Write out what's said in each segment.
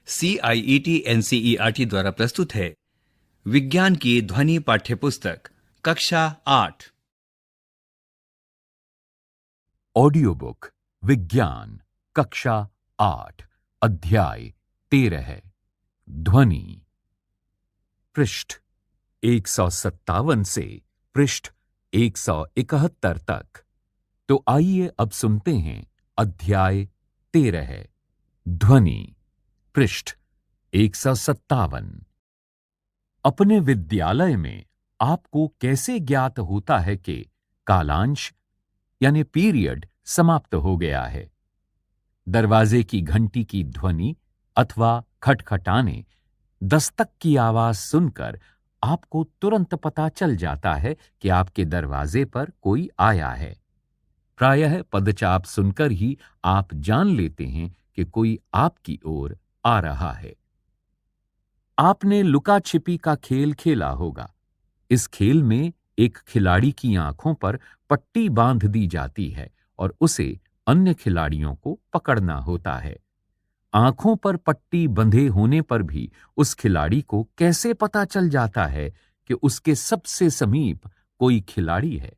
CIET NCERT द्वारा प्रस्तुत है विज्ञान की ध्वनि पाठ्यपुस्तक कक्षा 8। ऑडियो बुक विज्ञान कक्षा 8 अध्याय 13 ध्वनि। पृष्ठ 157 से पृष्ठ 171 तक। तो आइए अब सुनते हैं अध्याय 13 ध्वनि। पृष्ठ 157। अपने विद्यालय में आपको कैसे ज्ञात होता है कि कालांश यानी पीरियड समाप्त हो गया है? दरवाजे की घंटी की ध्वनि अथवा खटखटाने, दस्तक की आवाज सुनकर आपको तुरंत पता चल जाता है कि आपके दरवाजे पर कोई आया है। प्रायः पदचाप सुनकर ही आप जान लेते हैं कि कोई आपकी ओर आ रहा है। आपने लुका छिपी का खेल खेला होगा। इस खेल में एक खिलाड़ी की आंखों पर पट्टी बांध दी जाती है और उसे अन्य खिलाड़ियों को पकड़ना होता है। आंखों पर पट्टी बंधे होने पर भी उस खिलाड़ी को कैसे पता चल जाता है कि उसके सबसे समीप कोई खिलाड़ी है?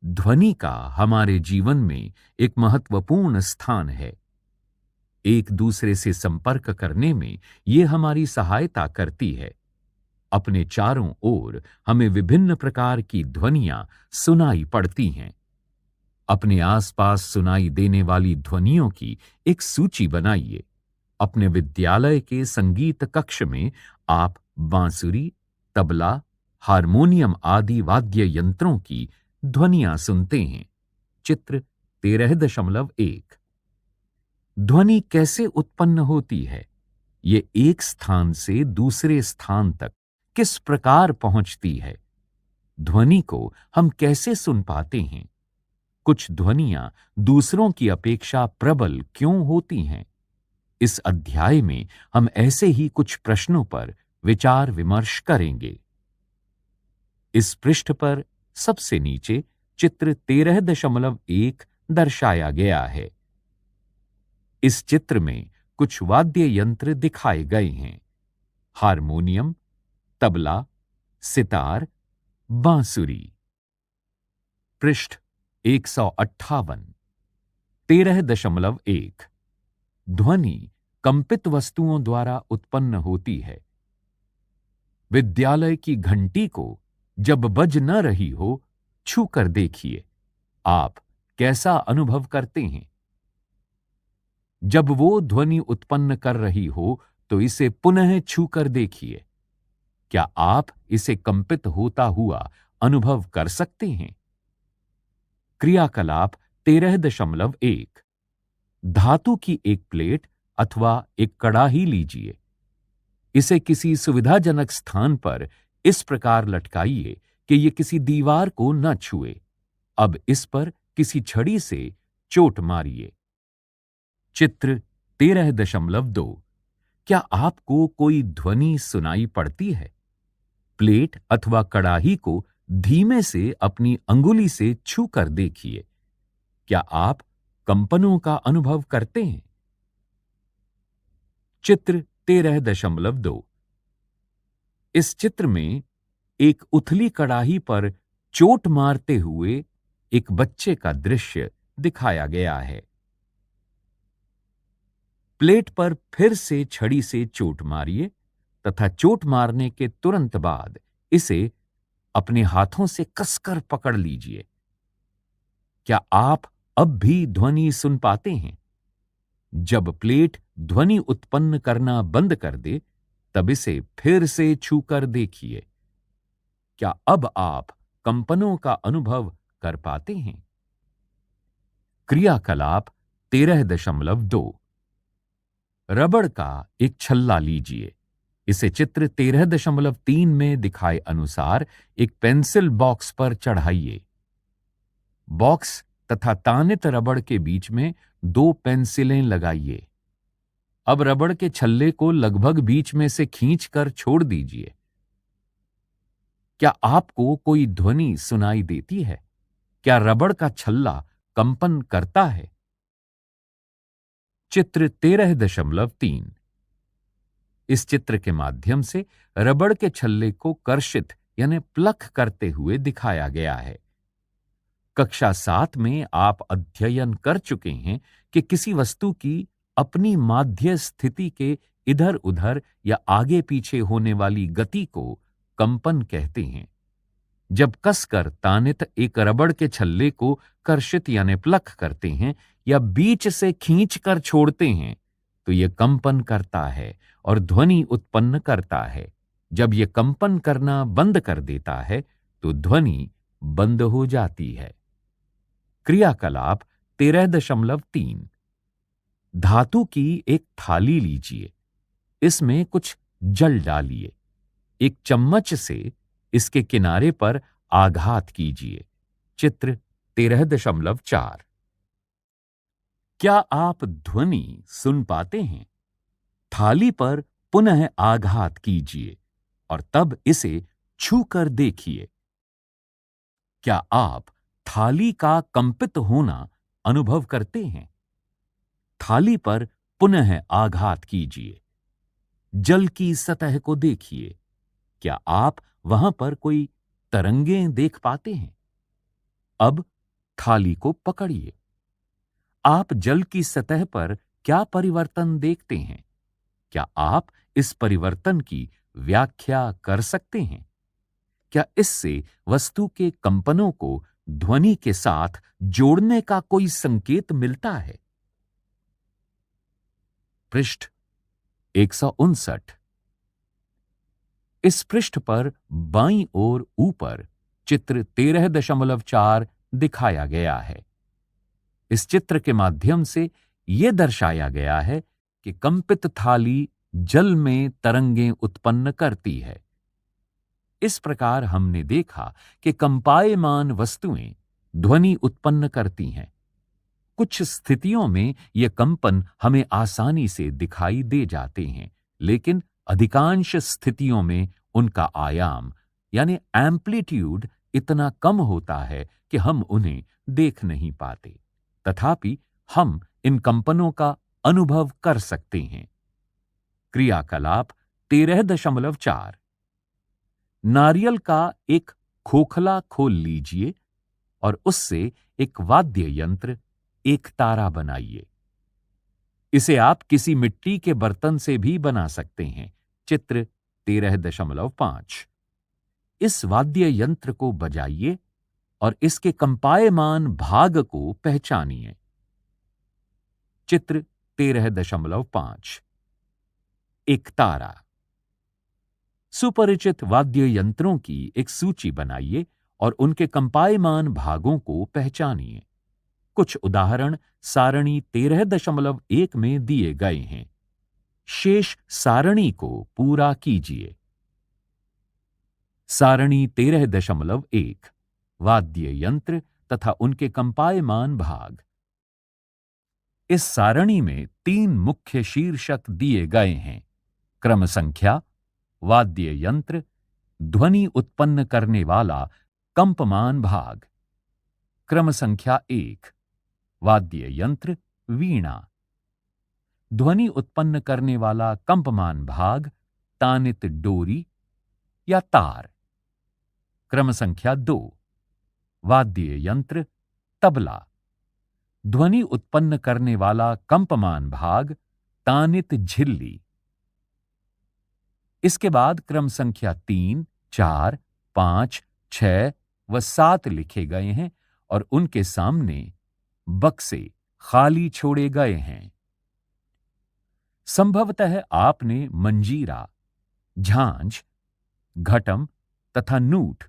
ध्वनि का हमारे जीवन में एक महत्वपूर्ण स्थान है। एक दूसरे से संपर्क करने में यह हमारी सहायता करती है। अपने चारों ओर हमें विभिन्न प्रकार की ध्वनियां सुनाई पड़ती हैं। अपने आसपास सुनाई देने वाली ध्वनियों की एक सूची बनाइए। अपने विद्यालय के संगीत कक्ष में आप बांसुरी, तबला, हारमोनियम आदि वाद्य यंत्रों की ध्वनियां सुनते हैं। चित्र 13.1। ध्वनि कैसे उत्पन्न होती है? ये एक स्थान से दूसरे स्थान तक किस प्रकार पहुंचती है? ध्वनि को हम कैसे सुन पाते हैं? कुछ ध्वनियां दूसरों की अपेक्षा प्रबल क्यों होती हैं? इस अध्याय में हम ऐसे ही कुछ प्रश्नों पर विचार विमर्श करेंगे। इस पृष्ठ पर सबसे नीचे चित्र 13.1 दर्शाया गया है। इस चित्र में कुछ वाद्य यंत्र दिखाए गए हैं: हारमोनियम, तबला, सितार, बांसुरी। पृष्ठ 158। 13.1 ध्वनि कंपित वस्तुओं द्वारा उत्पन्न होती है। विद्यालय की घंटी को जब बज न रही हो, छू कर देखिए। आप कैसा अनुभव करते हैं? जब वो ध्वनि उत्पन्न कर रही हो तो इसे पुनः छू कर देखिए। क्या आप इसे कंपित होता हुआ अनुभव कर सकते हैं? क्रियाकलाप 13.1 धातु की एक प्लेट अथवा एक कड़ाही लीजिए। इसे किसी सुविधाजनक स्थान पर इस प्रकार लटकाइए कि यह किसी दीवार को न छुए। अब इस पर किसी छड़ी से चोट मारिए। चित्र 13.2 क्या आपको कोई ध्वनि सुनाई पड़ती है? प्लेट अथवा कड़ाही को धीमे से अपनी अंगुली से छू कर देखिए। क्या आप कंपनों का अनुभव करते हैं? चित्र 13.2 इस चित्र में एक उथली कड़ाही पर चोट मारते हुए एक बच्चे का दृश्य दिखाया गया है। प्लेट पर फिर से छड़ी से चोट मारिए तथा चोट मारने के तुरंत बाद इसे अपने हाथों से कसकर पकड़ लीजिए। क्या आप अब भी ध्वनि सुन पाते हैं? जब प्लेट ध्वनि उत्पन्न करना बंद कर दे, तब इसे फिर से छूकर देखिए। क्या अब आप कंपनों का अनुभव कर पाते हैं? क्रियाकलाप 13.2 रबड़ का एक छल्ला लीजिए। इसे चित्र 13.3 में दिखाए अनुसार एक पेंसिल बॉक्स पर चढ़ाइए। बॉक्स तथा तानित रबड़ के बीच में 2 पेंसिलें लगाइए। अब रबड़ के छल्ले को लगभग बीच में से खींचकर छोड़ दीजिए। क्या आपको कोई ध्वनि सुनाई देती है? क्या रबड़ का छल्ला कंपन करता है? चित्र 13.3। इस चित्र के माध्यम से रबड़ के छल्ले को कर्षित यानी प्लक करते हुए दिखाया गया है। कक्षा 7 में आप अध्ययन कर चुके हैं कि किसी वस्तु की अपनी माध्य स्थिति के इधर उधर या आगे पीछे होने वाली गति को कंपन कहते हैं। जब कसकर तानित एक रबड़ के छल्ले को कर्षित यानी प्लक करते हैं या बीच से खींचकर छोड़ते हैं तो यह कंपन करता है और ध्वनि उत्पन्न करता है। जब यह कंपन करना बंद कर देता है तो ध्वनि बंद हो जाती है। क्रियाकलाप 13.3। धातु की एक थाली लीजिए, इसमें कुछ जल डालिए, एक चम्मच से इसके किनारे पर आघात कीजिए। चित्र 13.4। क्या आप ध्वनि सुन पाते हैं? थाली पर पुनः आघात कीजिए और तब इसे छूकर देखिए। क्या आप थाली का कंपित होना अनुभव करते हैं? थाली पर पुनः आघात कीजिए। जल की सतह को देखिए। क्या आप वहां पर कोई तरंगें देख पाते हैं? अब थाली को पकड़िए। आप जल की सतह पर क्या परिवर्तन देखते हैं? क्या आप इस परिवर्तन की व्याख्या कर सकते हैं? क्या इससे वस्तु के कंपनों को ध्वनि के साथ जोड़ने का कोई संकेत मिलता है? पृष्ठ 159। इस पृष्ठ पर बाईं ओर ऊपर चित्र 13.4 दिखाया गया है। इस चित्र के माध्यम से यह दर्शाया गया है कि कंपित थाली जल में तरंगें उत्पन्न करती है। इस प्रकार हमने देखा कि कंपायमान वस्तुएं ध्वनि उत्पन्न करती हैं। कुछ स्थितियों में ये कंपन हमें आसानी से दिखाई दे जाते हैं, लेकिन अधिकांश स्थितियों में उनका आयाम यानी एम्पलीट्यूड इतना कम होता है कि हम उन्हें देख नहीं पाते। तथापि हम इन कंपनों का अनुभव कर सकते हैं। क्रियाकलाप 13.4। नारियल का एक खोखला खोल लीजिए और उससे एक वाद्य यंत्र, एक तारा बनाइए। इसे आप किसी मिट्टी के बर्तन से भी बना सकते हैं। चित्र 13.5। इस वाद्य यंत्र को बजाइए और इसके कंपायमान भाग को पहचानिए। चित्र 13.5। एक तारा। सुपरिचित वाद्य यंत्रों की एक सूची बनाइए और उनके कंपायमान भागों को पहचानिए। कुछ उदाहरण सारणी 13.1 में दिए गए हैं। शेष सारणी को पूरा कीजिए। सारणी 13.1 वाद्य यंत्र तथा उनके कंपायमान भाग। इस सारणी में 3 मुख्य शीर्षक दिए गए हैं। क्रम संख्या, वाद्य यंत्र, ध्वनि उत्पन्न करने वाला कंपमान भाग। क्रम संख्या 1 वाद्य यंत्र वीणा। ध्वनि उत्पन्न करने वाला कंपमान भाग तानित डोरी या तार। क्रम संख्या 2 वाद्य यंत्र तबला। ध्वनि उत्पन्न करने वाला कंपमान भाग तानित झिल्ली। इसके बाद क्रम संख्या 3, 4, 5, 6 व 7 लिखे गए हैं और उनके सामने बक्से खाली छोड़े गए हैं। संभवतः आपने मंजीरा, झांझ, घटम तथा नूट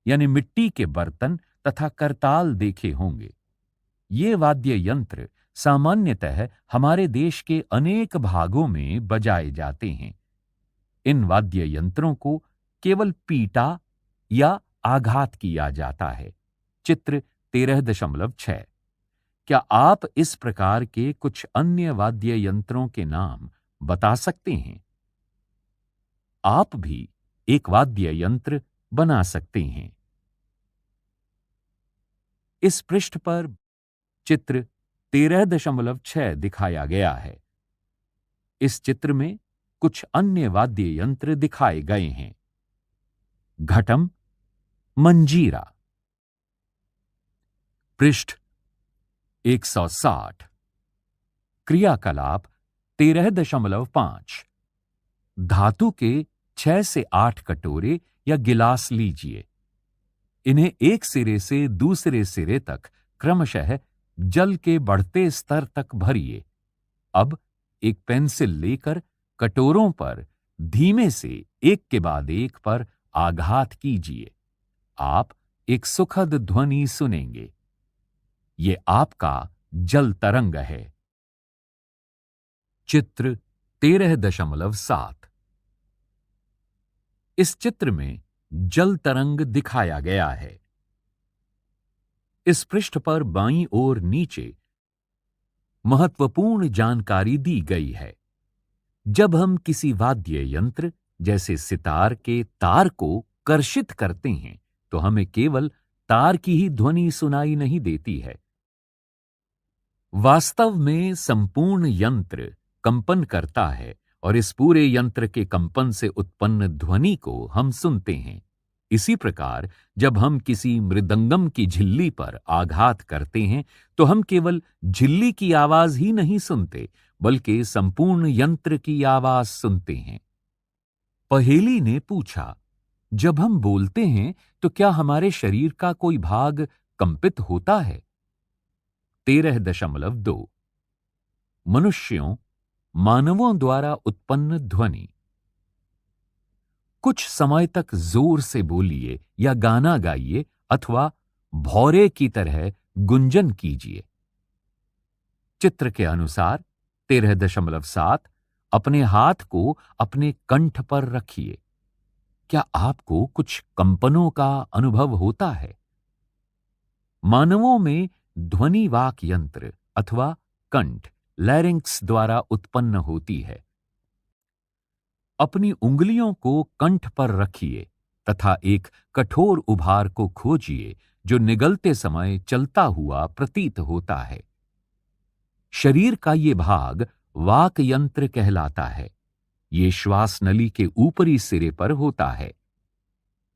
यानी मिट्टी के बर्तन तथा करताल देखे होंगे। ये वाद्य यंत्र सामान्यतः हमारे देश के अनेक भागों में बजाए जाते हैं। इन वाद्य यंत्रों को केवल पीटा या आघात किया जाता है। चित्र 13.6। क्या आप इस प्रकार के कुछ अन्य वाद्य यंत्रों के नाम बता सकते हैं? आप भी एक वाद्य यंत्र बना सकते हैं। इस पृष्ठ पर चित्र 13.6 दिखाया गया है। इस चित्र में कुछ अन्य वाद्य यंत्र दिखाए गए हैं। घटम, मंजीरा। पृष्ठ 160। क्रियाकलाप 13.5। धातु के 6 से 8 कटोरे या गिलास लीजिए। इन्हें एक सिरे से दूसरे सिरे तक क्रमशः जल के बढ़ते स्तर तक भरिए। अब एक पेंसिल लेकर कटोरों पर धीमे से एक के बाद एक पर आघात कीजिए। आप एक सुखद ध्वनि सुनेंगे। ये आपका जल तरंग है। चित्र 13.7। इस चित्र में जल तरंग दिखाया गया है। इस पृष्ठ पर बाईं ओर नीचे महत्वपूर्ण जानकारी दी गई है। जब हम किसी वाद्य यंत्र जैसे सितार के तार को कर्षित करते हैं तो हमें केवल तार की ही ध्वनि सुनाई नहीं देती है। वास्तव में संपूर्ण यंत्र कंपन करता है और इस पूरे यंत्र के कंपन से उत्पन्न ध्वनि को हम सुनते हैं। इसी प्रकार जब हम किसी मृदंगम की झिल्ली पर आघात करते हैं तो हम केवल झिल्ली की आवाज ही नहीं सुनते बल्कि संपूर्ण यंत्र की आवाज सुनते हैं। पहेली ने पूछा, जब हम बोलते हैं तो क्या हमारे शरीर का कोई भाग कंपित होता है? 13.2। मनुष्यों, मानवों द्वारा उत्पन्न ध्वनि। कुछ समय तक जोर से बोलिए या गाना गाइए अथवा भौरे की तरह गुंजन कीजिए। चित्र के अनुसार 13.7 अपने हाथ को अपने कंठ पर रखिए। क्या आपको कुछ कंपनों का अनुभव होता है? मानवों में ध्वनि वाक यंत्र अथवा कंठ लैरिंक्स द्वारा उत्पन्न होती है। अपनी उंगलियों को कंठ पर रखिए तथा एक कठोर उभार को खोजिए जो निगलते समय चलता हुआ प्रतीत होता है। शरीर का ये भाग वाक यंत्र कहलाता है। ये श्वास नली के ऊपरी सिरे पर होता है।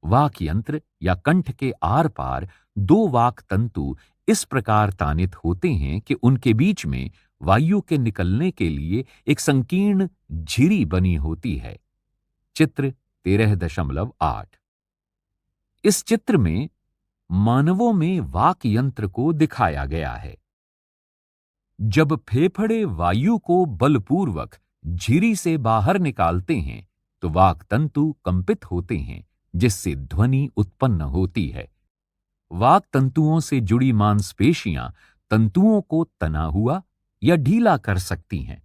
वाक यंत्र या कंठ के आर पार दो वाक तंतु इस प्रकार तानित होते हैं कि उनके बीच में वायु के निकलने के लिए एक संकीर्ण झिरी बनी होती है। चित्र 13.8। इस चित्र में मानवों में वाक यंत्र को दिखाया गया है। जब फेफड़े वायु को बलपूर्वक झिरी से बाहर निकालते हैं तो वाक तंतु कंपित होते हैं जिससे ध्वनि उत्पन्न होती है। वाक तंतुओं से जुड़ी मांसपेशियां तंतुओं को तना हुआ या ढीला कर सकती हैं।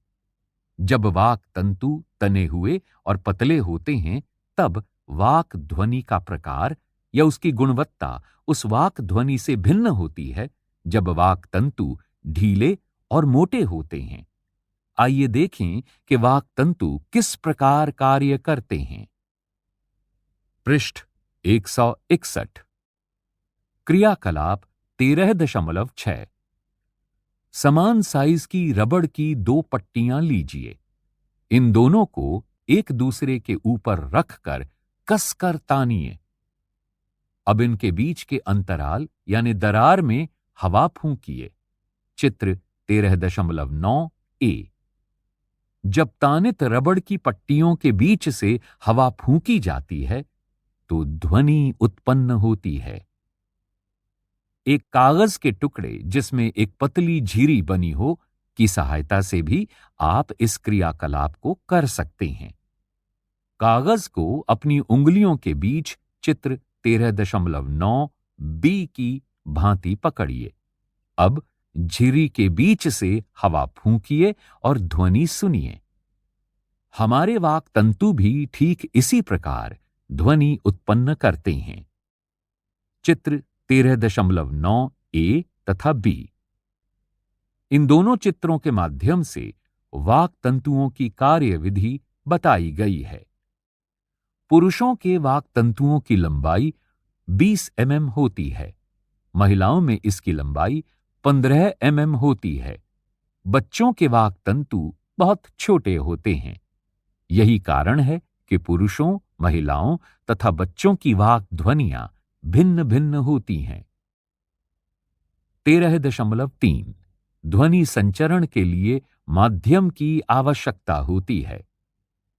जब वाक तंतु तने हुए और पतले होते हैं तब वाक ध्वनि का प्रकार या उसकी गुणवत्ता उस वाक ध्वनि से भिन्न होती है जब वाक तंतु ढीले और मोटे होते हैं। आइए देखें कि वाक तंतु किस प्रकार कार्य करते हैं। पृष्ठ 161। क्रियाकलाप 13.6। समान साइज की रबड़ की दो पट्टियां लीजिए। इन दोनों को एक दूसरे के ऊपर रखकर कसकर तानिए। अब इनके बीच के अंतराल यानी दरार में हवा फूंकिए। चित्र 13.9 ए। जब तानित रबड़ की पट्टियों के बीच से हवा फूंकी जाती है तो ध्वनि उत्पन्न होती है। एक कागज के टुकड़े जिसमें एक पतली झिरी बनी हो की सहायता से भी आप इस क्रियाकलाप को कर सकते हैं। कागज को अपनी उंगलियों के बीच चित्र 13.9 बी की भांति पकड़िए। अब झिरी के बीच से हवा फूंकिए और ध्वनि सुनिए। हमारे वाक तंतु भी ठीक इसी प्रकार ध्वनि उत्पन्न करते हैं। चित्र 13.9 ए तथा बी। इन दोनों चित्रों के माध्यम से वाक तंतुओं की कार्यविधि बताई गई है। पुरुषों के वाक तंतुओं की लंबाई 20 mm होती है। महिलाओं में इसकी लंबाई 15 mm होती है। बच्चों के वाक् तंतु बहुत छोटे होते हैं। यही कारण है कि पुरुषों, महिलाओं तथा बच्चों की वाक् ध्वनियां भिन्न भिन्न होती हैं। 13.3 ध्वनि संचरण के लिए माध्यम की आवश्यकता होती है।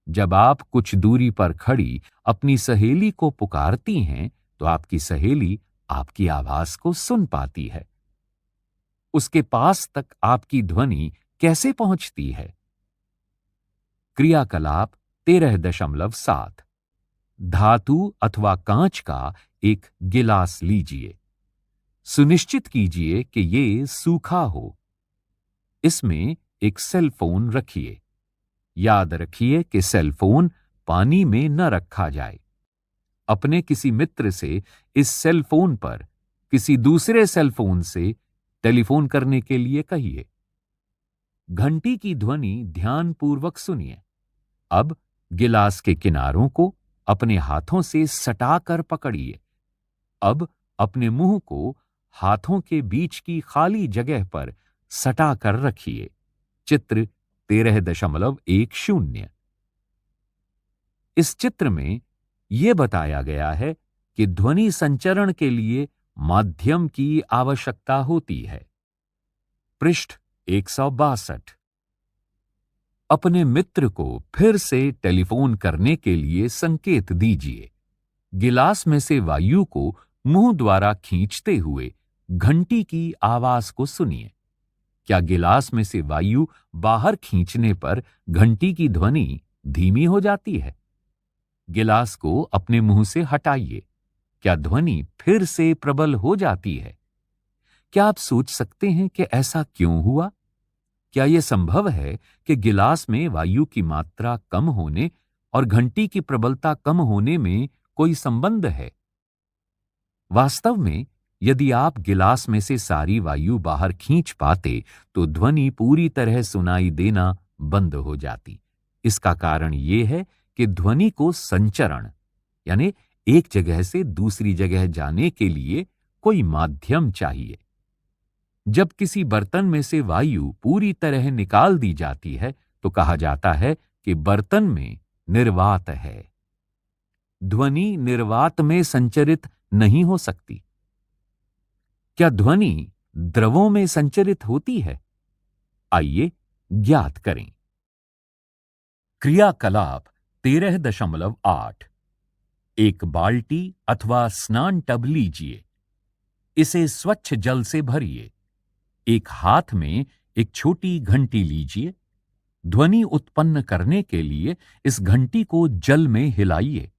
जब आप कुछ दूरी पर खड़ी अपनी सहेली को पुकारती हैं, तो आपकी सहेली आपकी आवाज को सुन पाती है। उसके पास तक आपकी ध्वनि कैसे पहुंचती है? क्रियाकलाप 13.7 धातु अथवा कांच का एक गिलास लीजिए। सुनिश्चित कीजिए कि ये सूखा हो। इसमें एक सेल फोन रखिए। याद रखिए कि सेल फोन पानी में न रखा जाए। अपने किसी मित्र से इस सेल फोन पर किसी दूसरे सेल फोन से टेलीफोन करने के लिए कहिए। घंटी की ध्वनि ध्यानपूर्वक सुनिए। अब गिलास के किनारों को अपने हाथों से सटाकर पकड़िए। अब अपने मुंह को हाथों के बीच की खाली जगह पर सटाकर रखिए। चित्र 13.10। इस चित्र में यह बताया गया है कि ध्वनि संचरण के लिए माध्यम की आवश्यकता होती है। पृष्ठ 162। अपने मित्र को फिर से टेलीफोन करने के लिए संकेत दीजिए। गिलास में से वायु को मुंह द्वारा खींचते हुए घंटी की आवाज को सुनिए। क्या गिलास में से वायु बाहर खींचने पर घंटी की ध्वनि धीमी हो जाती है? गिलास को अपने मुंह से हटाइए। क्या ध्वनि फिर से प्रबल हो जाती है? क्या आप सोच सकते हैं कि ऐसा क्यों हुआ? क्या यह संभव है कि गिलास में वायु की मात्रा कम होने और घंटी की प्रबलता कम होने में कोई संबंध है? वास्तव में यदि आप गिलास में से सारी वायु बाहर खींच पाते तो ध्वनि पूरी तरह सुनाई देना बंद हो जाती। इसका कारण यह है कि ध्वनि को संचरण यानी एक जगह से दूसरी जगह जाने के लिए कोई माध्यम चाहिए। जब किसी बर्तन में से वायु पूरी तरह निकाल दी जाती है तो कहा जाता है कि बर्तन में निर्वात है। ध्वनि निर्वात में संचरित नहीं हो सकती। क्या ध्वनि द्रवों में संचरित होती है? आइए ज्ञात करें। क्रियाकलाप 13.8 एक बाल्टी अथवा स्नान टब लीजिए। इसे स्वच्छ जल से भरिए। एक हाथ में एक छोटी घंटी लीजिए। ध्वनि उत्पन्न करने के लिए इस घंटी को जल में हिलाइए।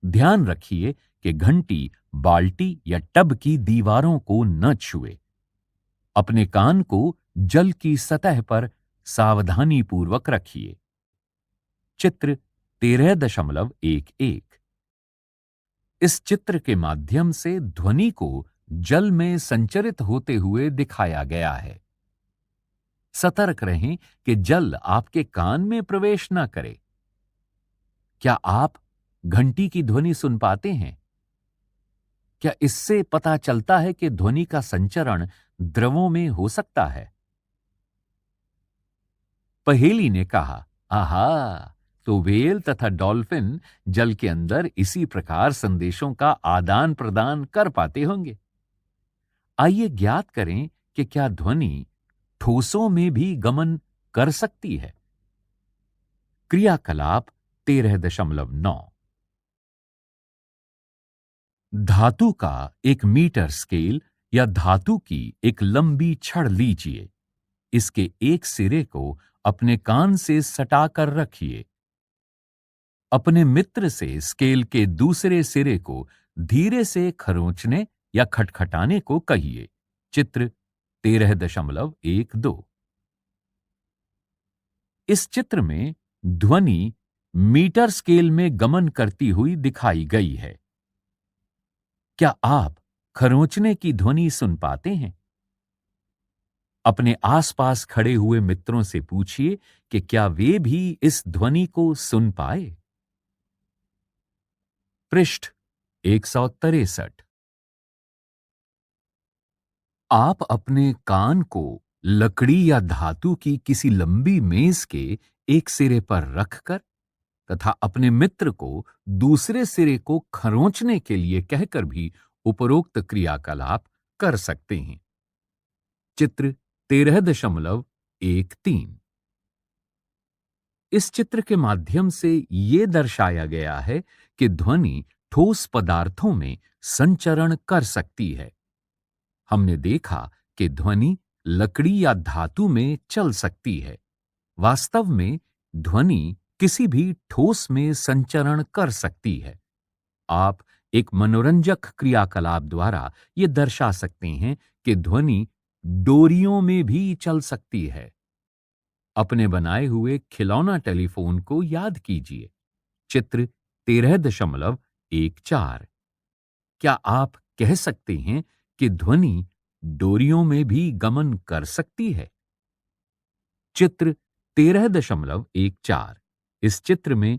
ध्यान रखिए कि घंटी बाल्टी या टब की दीवारों को न छुए। अपने कान को जल की सतह पर सावधानीपूर्वक रखिए। चित्र 13.11 इस चित्र के माध्यम से ध्वनि को जल में संचरित होते हुए दिखाया गया है। सतर्क रहें कि जल आपके कान में प्रवेश न करे। क्या आप घंटी की ध्वनि सुन पाते हैं? क्या इससे पता चलता है कि ध्वनि का संचरण द्रवों में हो सकता है? पहेली ने कहा, आहा, तो व्हेल तथा डॉल्फिन जल के अंदर इसी प्रकार संदेशों का आदान प्रदान कर पाते होंगे। आइए ज्ञात करें कि क्या ध्वनि ठोसों में भी गमन कर सकती है। क्रियाकलाप 13.9 धातु का एक मीटर स्केल या धातु की एक लंबी छड़ लीजिए। इसके एक सिरे को अपने कान से सटाकर रखिए। अपने मित्र से स्केल के दूसरे सिरे को धीरे से खरोंचने या खटखटाने को कहिए। चित्र 13.12 इस चित्र में ध्वनि मीटर स्केल में गमन करती हुई दिखाई गई है। क्या आप खरोंचने की ध्वनि सुन पाते हैं? अपने आसपास खड़े हुए मित्रों से पूछिए कि क्या वे भी इस ध्वनि को सुन पाए। पृष्ठ 163 आप अपने कान को लकड़ी या धातु की किसी लंबी मेज के एक सिरे पर रखकर तथा अपने मित्र को दूसरे सिरे को खरोंचने के लिए कहकर भी उपरोक्त क्रियाकलाप कर सकते हैं। चित्र 13.13। इस चित्र के माध्यम से यह दर्शाया गया है कि ध्वनि ठोस पदार्थों में संचरण कर सकती है। हमने देखा कि ध्वनि लकड़ी या धातु में चल सकती है। वास्तव में ध्वनि किसी भी ठोस में संचरण कर सकती है। आप एक मनोरंजक क्रियाकलाप द्वारा यह दर्शा सकते हैं कि ध्वनि डोरियों में भी चल सकती है। अपने बनाए हुए खिलौना टेलीफोन को याद कीजिए। चित्र 13.14। क्या आप कह सकते हैं कि ध्वनि डोरियों में भी गमन कर सकती है? चित्र 13.14। इस चित्र में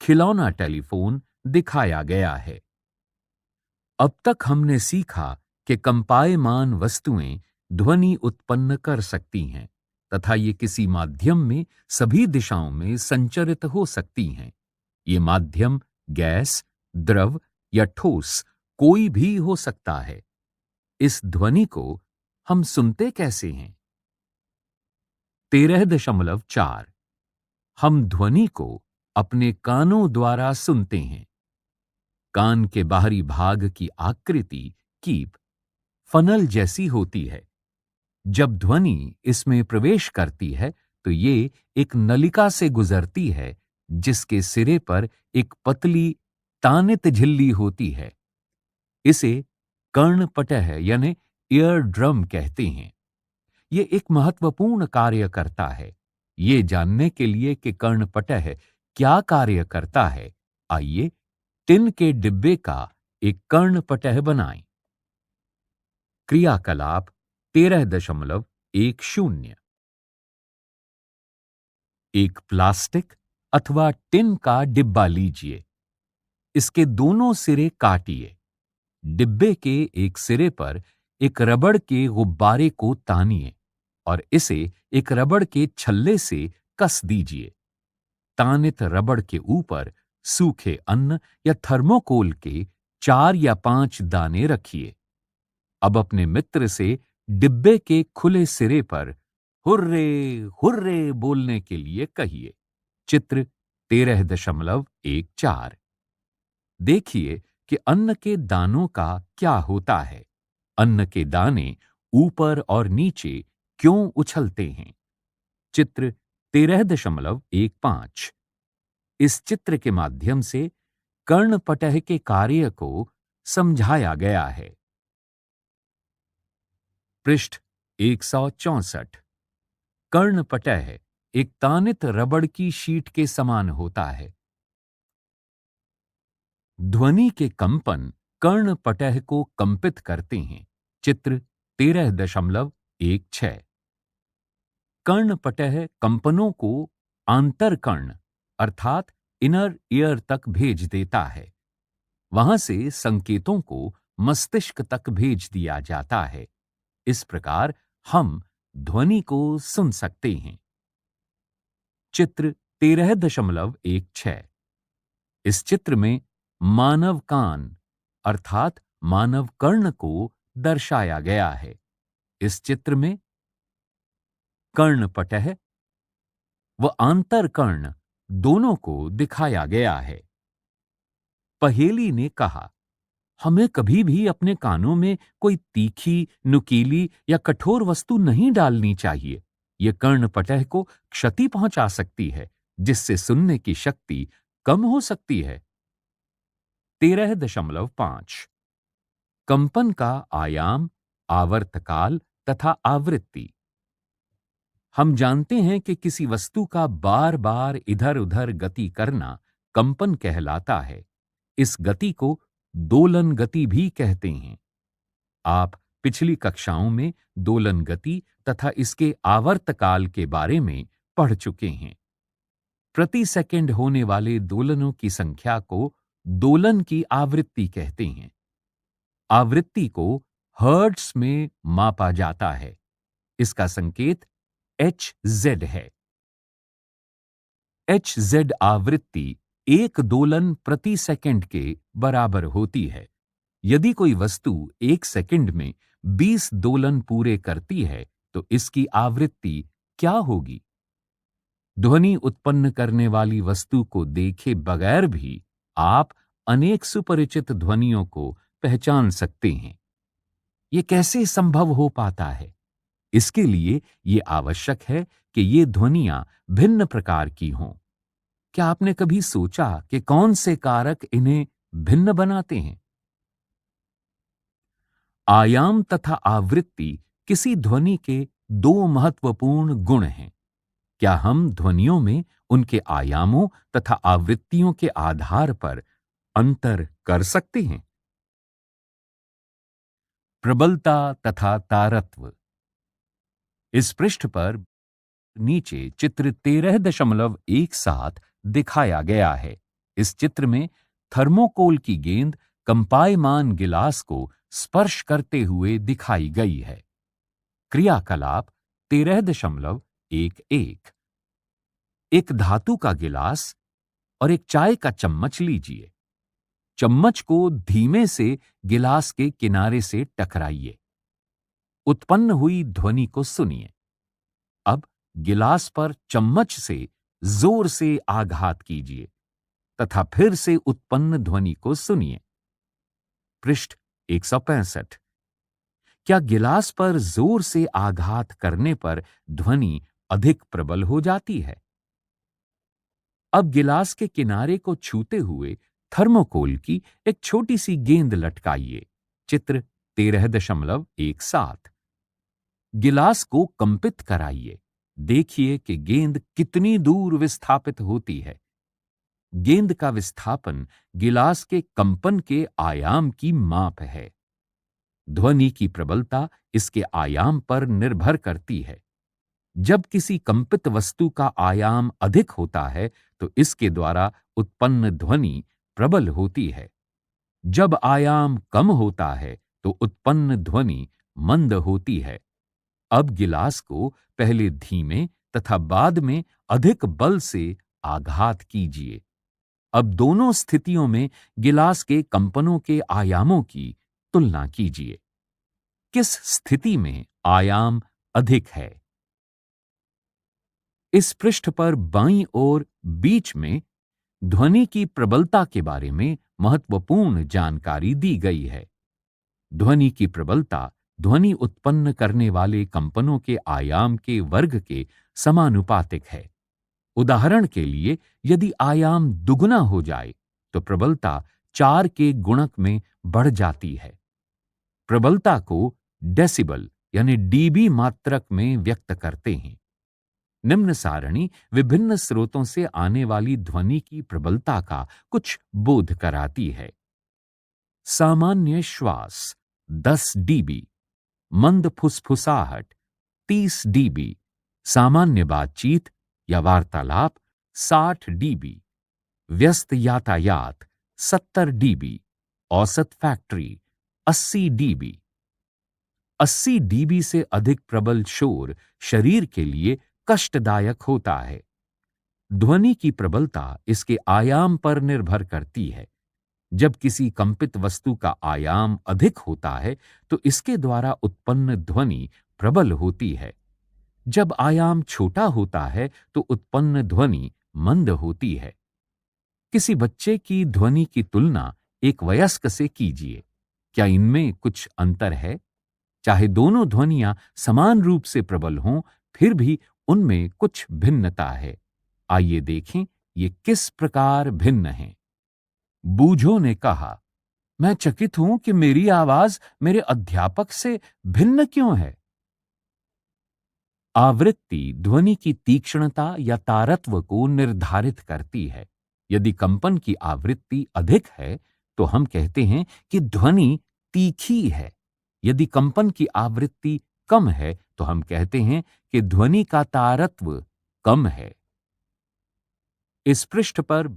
खिलौना टेलीफोन दिखाया गया है। अब तक हमने सीखा कि कंपायमान वस्तुएं ध्वनि उत्पन्न कर सकती हैं तथा ये किसी माध्यम में सभी दिशाओं में संचरित हो सकती हैं। ये माध्यम गैस, द्रव या ठोस कोई भी हो सकता है। इस ध्वनि को हम सुनते कैसे हैं? 13.4। हम ध्वनि को अपने कानों द्वारा सुनते हैं। कान के बाहरी भाग की आकृति कीप फनल जैसी होती है। जब ध्वनि इसमें प्रवेश करती है तो ये एक नलिका से गुजरती है जिसके सिरे पर एक पतली तानित झिल्ली होती है। इसे कर्णपटह यानी ईयर ड्रम कहते हैं। ये एक महत्वपूर्ण कार्य करता है। ये जानने के लिए कि कर्णपटह क्या कार्य करता है, आइए टिन के डिब्बे का एक कर्णपटह बनाएं। क्रियाकलाप 13.10। एक प्लास्टिक अथवा टिन का डिब्बा लीजिए। इसके दोनों सिरे काटिए। डिब्बे के एक सिरे पर एक रबड़ के गुब्बारे को तानिए और इसे एक रबड़ के छल्ले से कस दीजिए। तानित रबड़ के ऊपर सूखे अन्न या थर्मोकोल के 4 या 5 दाने रखिए। अब अपने मित्र से डिब्बे के खुले सिरे पर हुर्रे हुर्रे बोलने के लिए कहिए। चित्र 13.14। देखिए कि अन्न के दानों का क्या होता है। अन्न के दाने ऊपर और नीचे क्यों उछलते हैं? चित्र 13.15। इस चित्र के माध्यम से कर्णपटह के कार्य को समझाया गया है। पृष्ठ 164। कर्णपटह एक तानित रबड़ की शीट के समान होता है। ध्वनि के कंपन कर्णपटह को कंपित करते हैं। चित्र 13.16। कर्णपटह कंपनों को आंतरकर्ण अर्थात इनर ईयर तक भेज देता है। वहां से संकेतों को मस्तिष्क तक भेज दिया जाता है। इस प्रकार हम ध्वनि को सुन सकते हैं। चित्र 13.16। इस चित्र में मानव कान अर्थात मानव कर्ण को दर्शाया गया है। इस चित्र में कर्णपटह व आंतरकर्ण दोनों को दिखाया गया है। पहेली ने कहा, हमें कभी भी अपने कानों में कोई तीखी, नुकीली या कठोर वस्तु नहीं डालनी चाहिए। यह कर्णपटह को क्षति पहुंचा सकती है, जिससे सुनने की शक्ति कम हो सकती है। 13.5। कंपन का आयाम, आवर्तकाल तथा आवृत्ति। हम जानते हैं कि किसी वस्तु का बार बार इधर उधर गति करना कंपन कहलाता है। इस गति को दोलन गति भी कहते हैं। आप पिछली कक्षाओं में दोलन गति तथा इसके आवर्तकाल के बारे में पढ़ चुके हैं। प्रति सेकंड होने वाले दोलनों की संख्या को दोलन की आवृत्ति कहते हैं। आवृत्ति को हर्ट्ज में मापा जाता है। इसका संकेत Hz है। Hz आवृत्ति 1 दोलन प्रति सेकंड के बराबर होती है। यदि कोई वस्तु 1 सेकंड में 20 दोलन पूरे करती है तो इसकी आवृत्ति क्या होगी? ध्वनि उत्पन्न करने वाली वस्तु को देखे बगैर भी आप अनेक सुपरिचित ध्वनियों को पहचान सकते हैं। ये कैसे संभव हो पाता है? इसके लिए ये आवश्यक है कि ये ध्वनियां भिन्न प्रकार की हों। क्या आपने कभी सोचा कि कौन से कारक इन्हें भिन्न बनाते हैं? आयाम तथा आवृत्ति किसी ध्वनि के दो महत्वपूर्ण गुण हैं। क्या हम ध्वनियों में उनके आयामों तथा आवृत्तियों के आधार पर अंतर कर सकते हैं? प्रबलता तथा तारत्व। इस पृष्ठ पर नीचे चित्र 13.17 दिखाया गया है। इस चित्र में थर्मोकोल की गेंद कंपायमान गिलास को स्पर्श करते हुए दिखाई गई है। क्रियाकलाप 13.11। एक धातु का गिलास और एक चाय का चम्मच लीजिए। चम्मच को धीमे से गिलास के किनारे से टकराइए। उत्पन्न हुई ध्वनि को सुनिए। अब गिलास पर चम्मच से जोर से आघात कीजिए तथा फिर से उत्पन्न ध्वनि को सुनिए। पृष्ठ 165। क्या गिलास पर जोर से आघात करने पर ध्वनि अधिक प्रबल हो जाती है? अब गिलास के किनारे को छूते हुए थर्मोकोल की एक छोटी सी गेंद लटकाइए। चित्र 13.17। गिलास को कंपित कराइए। देखिए कि गेंद कितनी दूर विस्थापित होती है। गेंद का विस्थापन गिलास के कंपन के आयाम की माप है। ध्वनि की प्रबलता इसके आयाम पर निर्भर करती है। जब किसी कंपित वस्तु का आयाम अधिक होता है तो इसके द्वारा उत्पन्न ध्वनि प्रबल होती है। जब आयाम कम होता है तो उत्पन्न ध्वनि मंद होती है। अब गिलास को पहले धीमे तथा बाद में अधिक बल से आघात कीजिए। अब दोनों स्थितियों में गिलास के कंपनों के आयामों की तुलना कीजिए। किस स्थिति में आयाम अधिक है? इस पृष्ठ पर बाईं ओर बीच में ध्वनि की प्रबलता के बारे में महत्वपूर्ण जानकारी दी गई है। ध्वनि की प्रबलता ध्वनि उत्पन्न करने वाले कंपनों के आयाम के वर्ग के समानुपातिक है। उदाहरण के लिए यदि आयाम दुगुना हो जाए तो प्रबलता 4 के गुणक में बढ़ जाती है। प्रबलता को डेसिबल यानी डीबी मात्रक में व्यक्त करते हैं। निम्न सारणी विभिन्न स्रोतों से आने वाली ध्वनि की प्रबलता का कुछ बोध कराती है। सामान्य श्वास 10 डीबी, मंद फुसफुसाहट 30 डीबी, सामान्य बातचीत या वार्तालाप 60 डीबी, व्यस्त यातायात 70 डीबी, औसत फैक्ट्री 80 डीबी। 80 डीबी से अधिक प्रबल शोर शरीर के लिए कष्टदायक होता है। ध्वनि की प्रबलता इसके आयाम पर निर्भर करती है। जब किसी कंपित वस्तु का आयाम अधिक होता है तो इसके द्वारा उत्पन्न ध्वनि प्रबल होती है। जब आयाम छोटा होता है तो उत्पन्न ध्वनि मंद होती है। किसी बच्चे की ध्वनि की तुलना एक वयस्क से कीजिए। क्या इनमें कुछ अंतर है? चाहे दोनों ध्वनियां समान रूप से प्रबल हों, फिर भी उनमें कुछ भिन्नता है। आइए देखें ये किस प्रकार भिन्न हैं। बूझो ने कहा, मैं चकित हूं कि मेरी आवाज मेरे अध्यापक से भिन्न क्यों है। आवृत्ति ध्वनि की तीक्ष्णता या तारत्व को निर्धारित करती है। यदि कंपन की आवृत्ति अधिक है तो हम कहते हैं कि ध्वनि तीखी है। यदि कंपन की आवृत्ति कम है तो हम कहते हैं कि ध्वनि का तारत्व कम है। इस पृष्ठ पर